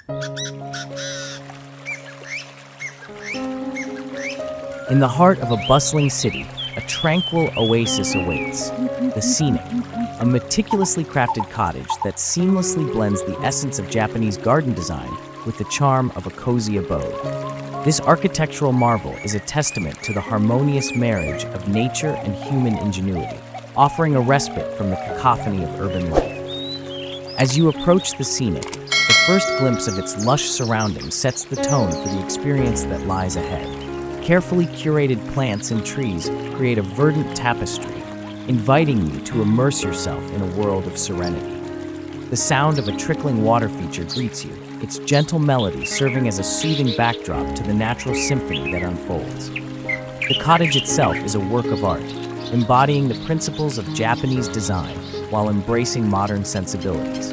In the heart of a bustling city, a tranquil oasis awaits. The Scenic, a meticulously crafted cottage that seamlessly blends the essence of Japanese garden design with the charm of a cozy abode. This architectural marvel is a testament to the harmonious marriage of nature and human ingenuity, offering a respite from the cacophony of urban life. As you approach the Scenic, the first glimpse of its lush surroundings sets the tone for the experience that lies ahead. Carefully curated plants and trees create a verdant tapestry, inviting you to immerse yourself in a world of serenity. The sound of a trickling water feature greets you, its gentle melody serving as a soothing backdrop to the natural symphony that unfolds. The cottage itself is a work of art, embodying the principles of Japanese design while embracing modern sensibilities.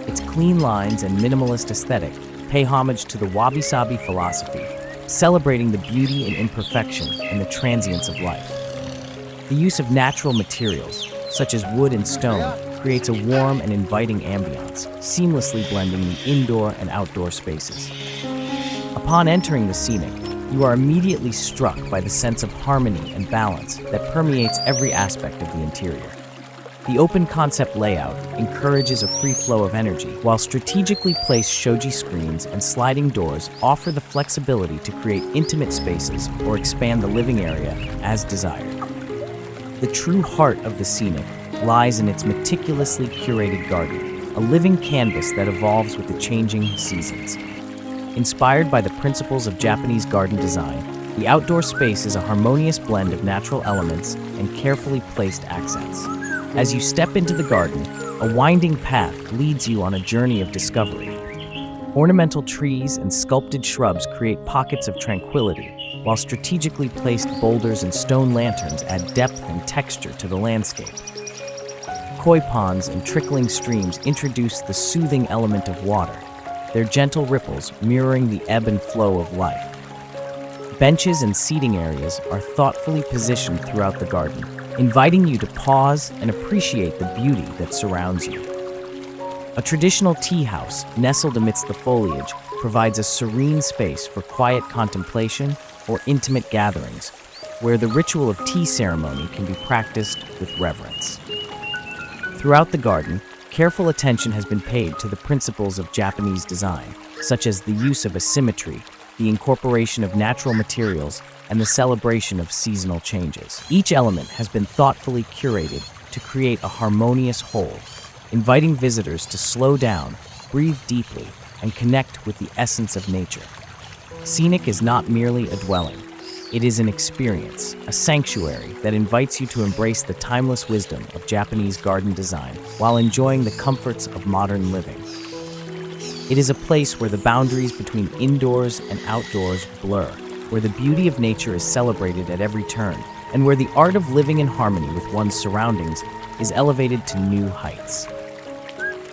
Its clean lines and minimalist aesthetic pay homage to the wabi-sabi philosophy, celebrating the beauty and imperfection and the transience of life. The use of natural materials, such as wood and stone, creates a warm and inviting ambiance, seamlessly blending the indoor and outdoor spaces. Upon entering the Scenic, you are immediately struck by the sense of harmony and balance that permeates every aspect of the interior. The open concept layout encourages a free flow of energy, while strategically placed shoji screens and sliding doors offer the flexibility to create intimate spaces or expand the living area as desired. The true heart of the Scenic lies in its meticulously curated garden, a living canvas that evolves with the changing seasons. Inspired by the principles of Japanese garden design, the outdoor space is a harmonious blend of natural elements and carefully placed accents. As you step into the garden, a winding path leads you on a journey of discovery. Ornamental trees and sculpted shrubs create pockets of tranquility, while strategically placed boulders and stone lanterns add depth and texture to the landscape. Koi ponds and trickling streams introduce the soothing element of water, their gentle ripples mirroring the ebb and flow of life. Benches and seating areas are thoughtfully positioned throughout the garden, inviting you to pause and appreciate the beauty that surrounds you. A traditional tea house nestled amidst the foliage provides a serene space for quiet contemplation or intimate gatherings, where the ritual of tea ceremony can be practiced with reverence. Throughout the garden, careful attention has been paid to the principles of Japanese design, such as the use of asymmetry, the incorporation of natural materials, and the celebration of seasonal changes. Each element has been thoughtfully curated to create a harmonious whole, inviting visitors to slow down, breathe deeply, and connect with the essence of nature. Scenic is not merely a dwelling. It is an experience, a sanctuary that invites you to embrace the timeless wisdom of Japanese garden design while enjoying the comforts of modern living. It is a place where the boundaries between indoors and outdoors blur, where the beauty of nature is celebrated at every turn, and where the art of living in harmony with one's surroundings is elevated to new heights.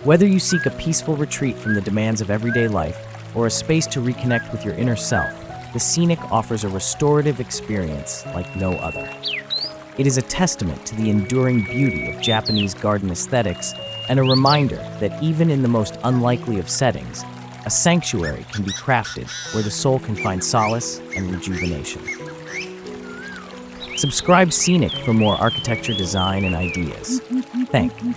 Whether you seek a peaceful retreat from the demands of everyday life or a space to reconnect with your inner self, the Scenic offers a restorative experience like no other. It is a testament to the enduring beauty of Japanese garden aesthetics and a reminder that even in the most unlikely of settings, a sanctuary can be crafted where the soul can find solace and rejuvenation. Subscribe Scenic for more architecture, design, and ideas. Thank you.